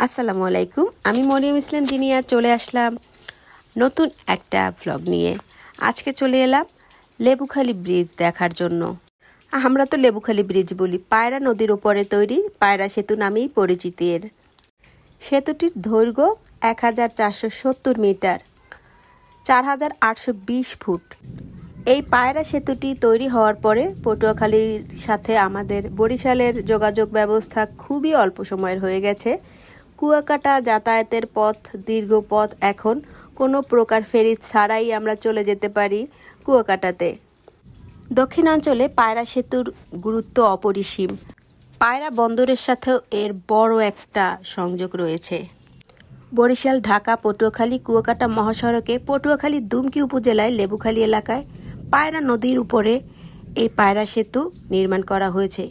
আসসালামু আলাইকুম। আমি মরিয়ম ইসলাম জিনিয়া চলে আসলাম নতুন একটা ভ্লগ নিয়ে। আজকে চলে এলাম লেবুখালী ব্রিজ দেখার জন্য। আমরা তো লেবুখালী ব্রিজ বলি, পায়রা নদীর ওপরে তৈরি পায়রা সেতু নামেই পরিচিত এর। সেতুটির দৈর্ঘ্য 1470 মিটার, 4820 ফুট। এই পায়রা সেতুটি তৈরি হওয়ার পরে পটুয়াখালীর সাথে আমাদের বরিশালের যোগাযোগ ব্যবস্থা খুবই অল্প সময়ের হয়ে গেছে। কুয়াকাটা যাতায়াতের পথ, দীর্ঘ পথ, এখন কোনো প্রকার ফেরি ছাড়াই আমরা চলে যেতে পারি কুয়াকাটাতে। দক্ষিণাঞ্চলে পায়রা সেতুর গুরুত্ব অপরিসীম। পায়রা বন্দরের সাথেও এর বড় একটা সংযোগ রয়েছে। বরিশাল, ঢাকা, পটুয়াখালী, কুয়াকাটা মহাসড়কে পটুয়াখালী দুমকি উপজেলায় লেবুখালী এলাকায় পায়রা নদীর উপরে এই পায়রা সেতু নির্মাণ করা হয়েছে।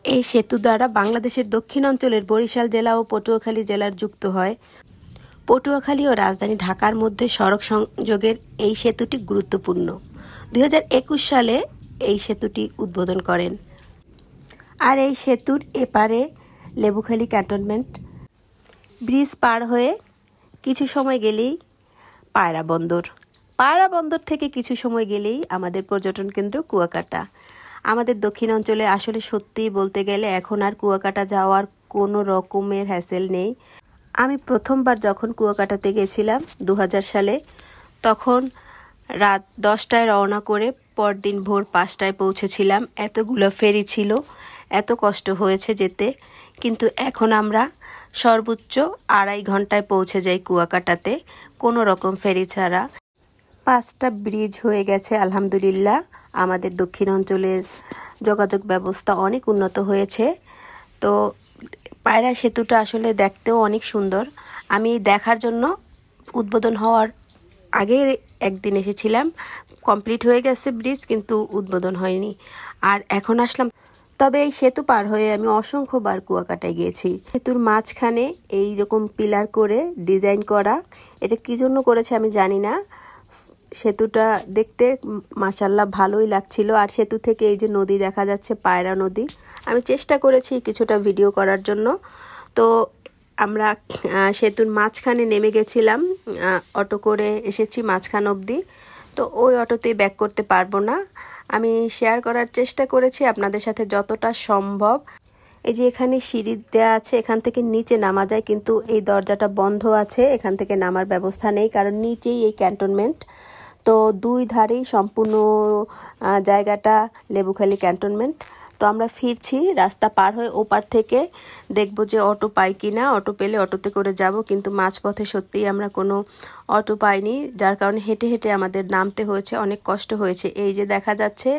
এই সেতু দ্বারা বাংলাদেশের দক্ষিণ অঞ্চলের বরিশাল জেলা ও পটুয়াখালী জেলার যুক্ত হয়। পটুয়াখালী ও রাজধানী ঢাকার মধ্যে সড়ক সংযোগের এই সেতুটি গুরুত্বপূর্ণ। 2021 সালে এই সেতুটি উদ্বোধন করেন। আর এই সেতুর এপারে লেবুখালী ক্যান্টনমেন্ট। ব্রিজ পার হয়ে কিছু সময় গেলেই পায়রা বন্দর। পায়রা বন্দর থেকে কিছু সময় গেলেই আমাদের পর্যটন কেন্দ্র কুয়াকাটা। আমাদের দক্ষিণ অঞ্চলে আসলে সত্যিই বলতে গেলে এখন আর কুয়াকাটা যাওয়ার কোনো রকমের হ্যাসেল নেই। আমি প্রথমবার যখন কুয়াকাটাতে গেছিলাম 2000 সালে, তখন রাত 10টায় রওনা করে পরদিন ভোর 5টায় পৌঁছেছিলাম। এতগুলো ফেরি ছিল, এত কষ্ট হয়েছে যেতে, কিন্তু এখন আমরা সর্বোচ্চ 2.5 ঘন্টায় পৌঁছে যাই কুয়াকাটাতে কোনো রকম ফেরি ছাড়া। 5টা ব্রিজ হয়ে গেছে আলহামদুলিল্লাহ। আমাদের দক্ষিণ অঞ্চলের যোগাযোগ ব্যবস্থা অনেক উন্নত হয়েছে। তো পায়রা সেতুটা আসলে দেখতেও অনেক সুন্দর। আমি দেখার জন্য উদ্বোধন হওয়ার আগে একদিন এসেছিলাম। কমপ্লিট হয়ে গেছে ব্রিজ, কিন্তু উদ্বোধন হয়নি। আর এখন আসলাম। তবে এই সেতু পার হয়ে আমি অসংখ্যবার কুয়াকাটায় গিয়েছি। সেতুর মাঝখানে এই রকম পিলার করে ডিজাইন করা, এটা কি জন্য করেছে আমি জানি না। সেতুটা দেখতে মাশাআল্লাহ ভালোই লাগছিল। আর সেতু থেকে এই যে নদী দেখা যাচ্ছে, পায়রা নদী। আমি চেষ্টা করেছি কিছুটা ভিডিও করার জন্য। তো আমরা সেতুর মাঝখানে নেমে গেছিলাম, অটো করে এসেছি মাঝখান অবধি। তো ওই অটোতেই ব্যাক করতে পারবো না। আমি শেয়ার করার চেষ্টা করেছি আপনাদের সাথে যতটা সম্ভব। এই যে এখানে সিঁড়ি দেওয়া আছে, এখান থেকে নিচে নামা যায়, কিন্তু এই দরজাটা বন্ধ আছে, এখান থেকে নামার ব্যবস্থা নেই, কারণ নিচেই এই ক্যান্টনমেন্ট। তো দুই ধারেই সম্পূর্ণ জায়গাটা লেবুখালী ক্যান্টনমেন্ট। তো আমরা ফিরছি, রাস্তা পার হয়ে ওপার থেকে দেখব যে অটো পাই কিনা। অটো পেলে অটোতে করে যাব, কিন্তু মাঝপথে সত্যিই আমরা কোনো অটো পাইনি, যার কারণে হেঁটে হেঁটে আমাদের নামতে হয়েছে, অনেক কষ্ট হয়েছে। এই যে দেখা যাচ্ছে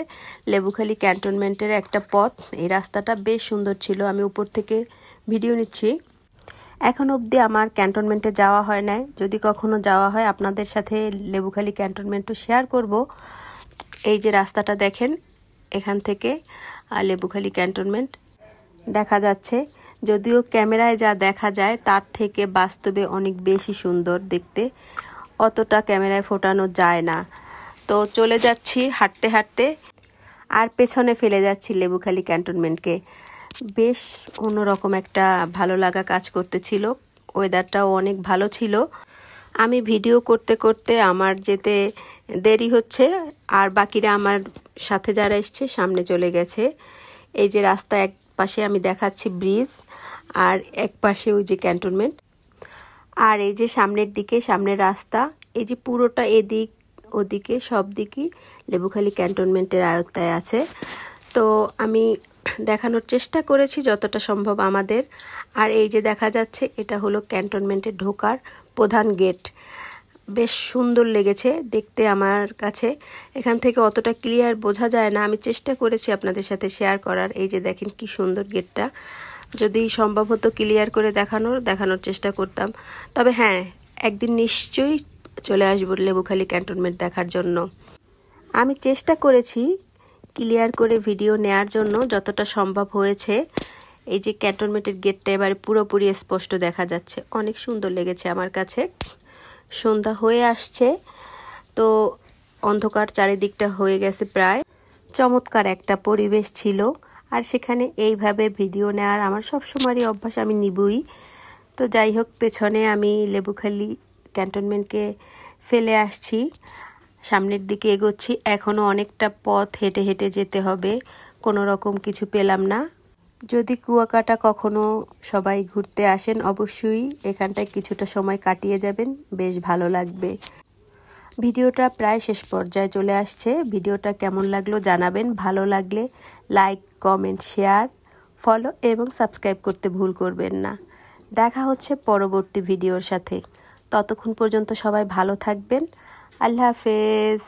লেবুখালী ক্যান্টনমেন্টের একটা পথ। এই রাস্তাটা বেশ সুন্দর ছিল। আমি উপর থেকে ভিডিও নিচ্ছি। এখন অবধি আমার ক্যান্টনমেন্টে যাওয়া হয় নাই। যদি কখনো যাওয়া হয় আপনাদের সাথে লেবুখালী ক্যান্টনমেন্টও শেয়ার করব। এই যে রাস্তাটা দেখেন, এখান থেকে লেবুখালী ক্যান্টনমেন্ট দেখা যাচ্ছে। যদিও ক্যামেরায় যা দেখা যায় তার থেকে বাস্তবে অনেক বেশি সুন্দর দেখতে, অতটা ক্যামেরায় ফোটানো যায় না। তো চলে যাচ্ছি হাঁটতে হাঁটতে, আর পেছনে ফেলে যাচ্ছি লেবুখালী ক্যান্টনমেন্টকে। বেশ অন্যরকম একটা ভালো লাগা কাজ করতেছিল। ওয়েদারটাও অনেক ভালো ছিল। আমি ভিডিও করতে করতে আমার যেতে দেরি হচ্ছে, আর বাকিরা আমার সাথে যারা এসছে সামনে চলে গেছে। এই যে রাস্তা, এক পাশে আমি দেখাচ্ছি ব্রিজ, আর এক পাশে ওই যে ক্যান্টনমেন্ট। আর এই যে সামনের দিকে, সামনের রাস্তা, এই যে পুরোটা এদিক ওদিকে সব দিকই লেবুখালী ক্যান্টনমেন্টের আয়ত্তায় আছে। তো আমি দেখানোর চেষ্টা করেছি যতটা সম্ভব আমাদের। আর এই যে দেখা যাচ্ছে, এটা হলো ক্যান্টনমেন্টে ঢোকার প্রধান গেট। বেশ সুন্দর লেগেছে দেখতে আমার কাছে। এখান থেকে অতটা ক্লিয়ার বোঝা যায় না, আমি চেষ্টা করেছি আপনাদের সাথে শেয়ার করার। এই যে দেখেন কি সুন্দর গেটটা। যদি সম্ভব হতো ক্লিয়ার করে দেখানোর চেষ্টা করতাম। তবে হ্যাঁ, একদিন নিশ্চয়ই চলে আসবো লেবুখালী ক্যান্টনমেন্ট দেখার জন্য। আমি চেষ্টা করেছি ক্লিয়ার করে ভিডিও নেয়ার জন্য যতটা সম্ভব হয়েছে। এই যে ক্যান্টনমেন্টের গেটটা এবারে পুরোপুরি স্পষ্ট দেখা যাচ্ছে, অনেক সুন্দর লেগেছে আমার কাছে। সন্ধ্যা হয়ে আসছে, তো অন্ধকার চারিদিকটা হয়ে গেছে প্রায়। চমৎকার একটা পরিবেশ ছিল। আর সেখানে এইভাবে ভিডিও নেওয়ার আমার সবসময়ই অভ্যাস, আমি নিবই। তো যাই হোক, পেছনে আমি লেবুখালী ক্যান্টনমেন্টকে ফেলে আসছি, সামনের দিকে এগোচ্ছি। এখনও অনেকটা পথ হেঁটে হেঁটে যেতে হবে, কোনো রকম কিছু পেলাম না। যদি কুয়াকাটা কখনো সবাই ঘুরতে আসেন, অবশ্যই এখানটায় কিছুটা সময় কাটিয়ে যাবেন, বেশ ভালো লাগবে। ভিডিওটা প্রায় শেষ পর্যায়ে চলে আসছে। ভিডিওটা কেমন লাগলো জানাবেন। ভালো লাগলে লাইক, কমেন্ট, শেয়ার, ফলো এবং সাবস্ক্রাইব করতে ভুল করবেন না। দেখা হচ্ছে পরবর্তী ভিডিওর সাথে। ততক্ষণ পর্যন্ত সবাই ভালো থাকবেন। আল্লাহ হাফেজ।